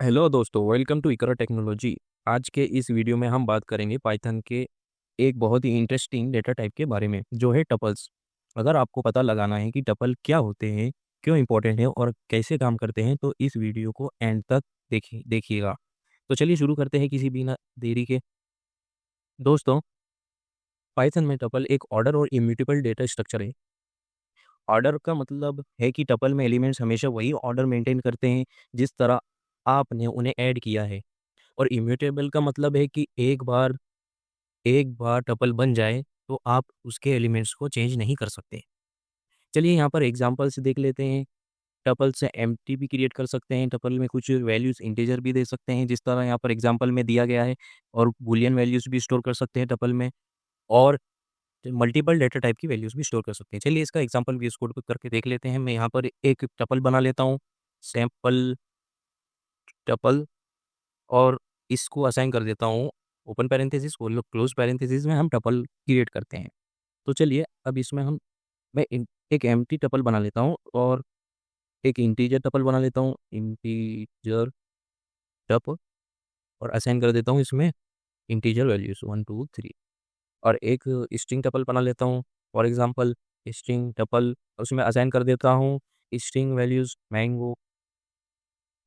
Hello दोस्तों, welcome to Iqra technology. आज के इस वीडियो में हम बात करेंगे पाइथन के एक बहुत ही इंटरेस्टिंग डेटा टाइप के बारे में, जो है टपल्स। अगर आपको पता लगाना है कि टपल क्या होते हैं, क्यों इंपॉर्टेंट है और कैसे काम करते हैं, तो इस वीडियो को एंड तक देखिएगा। तो चलिए शुरू करते हैं किसी बिना देरी के। दोस्तों, पाइथन में टपल एक ऑर्डर और इम्यूटेबल डेटा स्ट्रक्चर है। ऑर्डर का मतलब है कि टपल में एलिमेंट्स हमेशा वही ऑर्डर मेंटेन करते हैं जिस तरह आपने उन्हें ऐड किया है। और इम्यूटेबल का मतलब है कि एक बार टपल बन जाए तो आप उसके एलिमेंट्स को चेंज नहीं कर सकते। चलिए यहाँ पर एग्जांपल से देख लेते हैं। टपल से एम्प्टी भी क्रिएट कर सकते हैं, टपल में कुछ वैल्यूज़ इंटीजर भी दे सकते हैं जिस तरह यहाँ पर एग्जांपल में दिया गया है, और बूलियन वैल्यूज़ भी स्टोर कर सकते हैं टपल में, और मल्टीपल डेटा टाइप की वैल्यूज़ भी स्टोर कर सकते हैं। चलिए इसका एग्जांपल भी इस कोड को करके देख लेते हैं। मैं यहाँ पर एक टपल बना लेता हूँ, सैम्पल टपल, और इसको असाइन कर देता हूँ ओपन पैरेंथेसिस, क्लोज पैरेंथेसिस में हम टपल क्रिएट करते हैं। तो चलिए अब इसमें एक एम्प्टी टपल बना लेता हूँ और एक इंटीजर टपल बना लेता हूँ, इंटीजर टप, और असाइन कर देता हूँ इसमें इंटीजर वैल्यूज 1 2 3, और एक स्ट्रिंग टपल बना लेता हूँ। फॉर एग्जांपल स्ट्रिंग टपल, उसमें असाइन कर देता हूँ string values mango,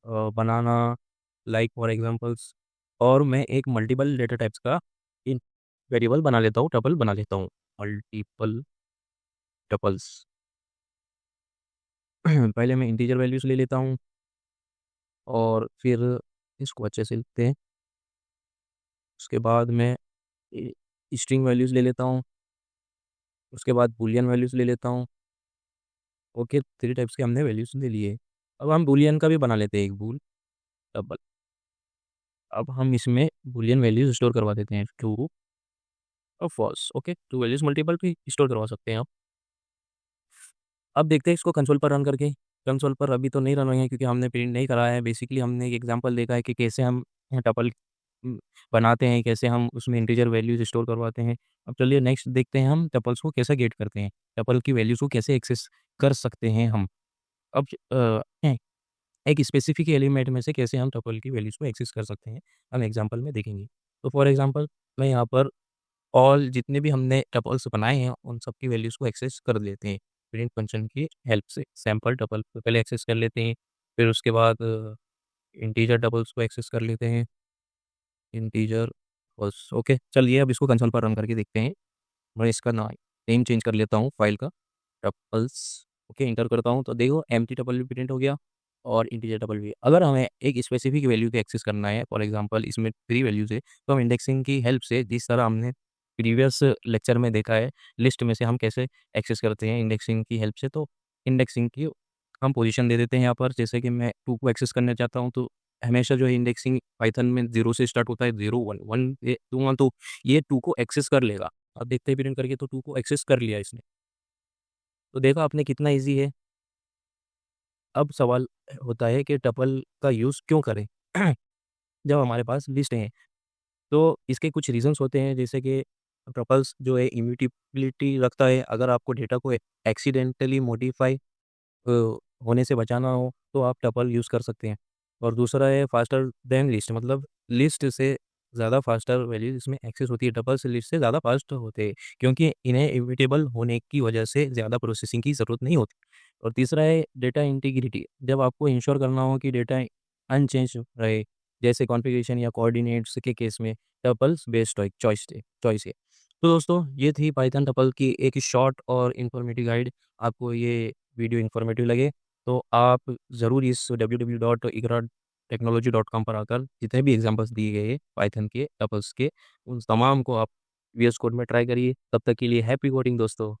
banana, like for examples. और मैं एक मल्टीपल डेटा टाइप्स का इन वेरिएबल बना लेता हूँ, टपल बना लेता हूँ, मल्टीपल टपल्स। पहले मैं इंटीजर वैल्यूज ले लेता हूँ और फिर इसको अच्छे से लिखते हैं। उसके बाद मैं स्ट्रिंग वैल्यूज ले लेता हूँ, उसके बाद बूलियन वैल्यूज ले लेता हूँ। ओके, 3 टाइप्स के हमने वैल्यूज ले लिए। अब हम बूलियन का भी बना लेते हैं, एक बूल डबल। अब हम इसमें बूलियन वैल्यूज स्टोर करवा देते हैं, ट्रू और false. Okay, two values multiple भी स्टोर करवा सकते हैं आप। अब देखते हैं इसको कंसोल पर रन करके। कंसोल पर अभी तो नहीं रन हुए हैं क्योंकि हमने प्रिंट नहीं कराया है। बेसिकली हमने एक एग्जांपल देखा है कि कैसे हम टपल बनाते हैं, कैसे हम उसमें इंटीजर वैल्यूज स्टोर करवाते हैं। अब चलिए नेक्स्ट देखते हैं हम टपल्स को कैसे गेट करते हैं, टपल की वैल्यूज को कैसे एक्सेस कर सकते हैं हम। अब एक स्पेसिफिक एलिमेंट में से कैसे हम टपल की वैल्यूज को एक्सेस कर सकते हैं, हम एग्जांपल में देखेंगे। तो फॉर एग्जांपल मैं यहाँ पर ऑल जितने भी हमने टपल्स बनाए हैं उन सब की वैल्यूज़ को एक्सेस कर लेते हैं प्रिंट फंक्शन की हेल्प से। सैंपल टपल को पहले एक्सेस कर लेते हैं, फिर उसके बाद इंटीजर टपल्स को एक्सेस कर लेते हैं, इंटीजर बस। ओके, चलिए अब इसको कंसोल पर रन करके देखते हैं। मैं इसका नेम चेंज कर लेता हूँ फाइल का, टपल्स। ओके, इंटर करता हूँ तो देखो एम्प्टी टपल भी प्रिंट हो गया और इंटीजर टपल भी। अगर हमें एक स्पेसिफिक वैल्यू को एक्सेस करना है, फॉर एग्जांपल इसमें 3 वैल्यूज है, तो हम इंडेक्सिंग की हेल्प से, जिस तरह हमने प्रीवियस लेक्चर में देखा है, लिस्ट में से हम कैसे एक्सेस करते हैं इंडेक्सिंग की हेल्प से। तो इंडेक्सिंग की हम पोजीशन दे देते हैं यहाँ पर। जैसे कि मैं 2 को एक्सेस करना चाहता हूँ, तो हमेशा जो है इंडेक्सिंग पाइथन में 0 से स्टार्ट होता है, 0 1 1 ये दूंगा तो ये 2 को एक्सेस कर लेगा। अब देखते हैं प्रिंट करके, तो 2 को एक्सेस कर लिया इसने। तो देखा आपने कितना ईजी है। अब सवाल होता है कि टपल का यूज़ क्यों करें जब हमारे पास लिस्ट है। तो इसके कुछ रीज़न्स होते हैं, जैसे कि टपल्स जो है इम्यूटेबिलिटी रखता है। अगर आपको डेटा को एक्सीडेंटली मॉडिफाई होने से बचाना हो तो आप टपल यूज़ कर सकते हैं। और दूसरा है फास्टर देन लिस्ट, मतलब लिस्ट से ज़्यादा फास्टर वैल्यूज इसमें एक्सेस होती है। टपल्स लिस्ट से ज़्यादा फास्ट होते हैं क्योंकि इन्हें इम्यूटेबल होने की वजह से ज़्यादा प्रोसेसिंग की ज़रूरत नहीं होती। और तीसरा है डेटा इंटीग्रिटी, जब आपको इंश्योर करना हो कि डेटा अनचेंज रहे, जैसे कॉन्फ़िगरेशन या कोऑर्डिनेट्स के केस में टपल्स बेस्ट चॉइस है। तो दोस्तों, ये थी पाइथन टपल की एक शॉर्ट और इन्फॉर्मेटिव गाइड। आपको ये वीडियो इन्फॉर्मेटिव लगे तो आप ज़रूर इस www.iqrateknology.com पर आकर जितने भी एग्जांपल्स दिए गए हैं पाइथन के टपल्स के, उन तमाम को आप वीएस कोड में ट्राई करिए। तब तक के लिए हैप्पी कोडिंग दोस्तों।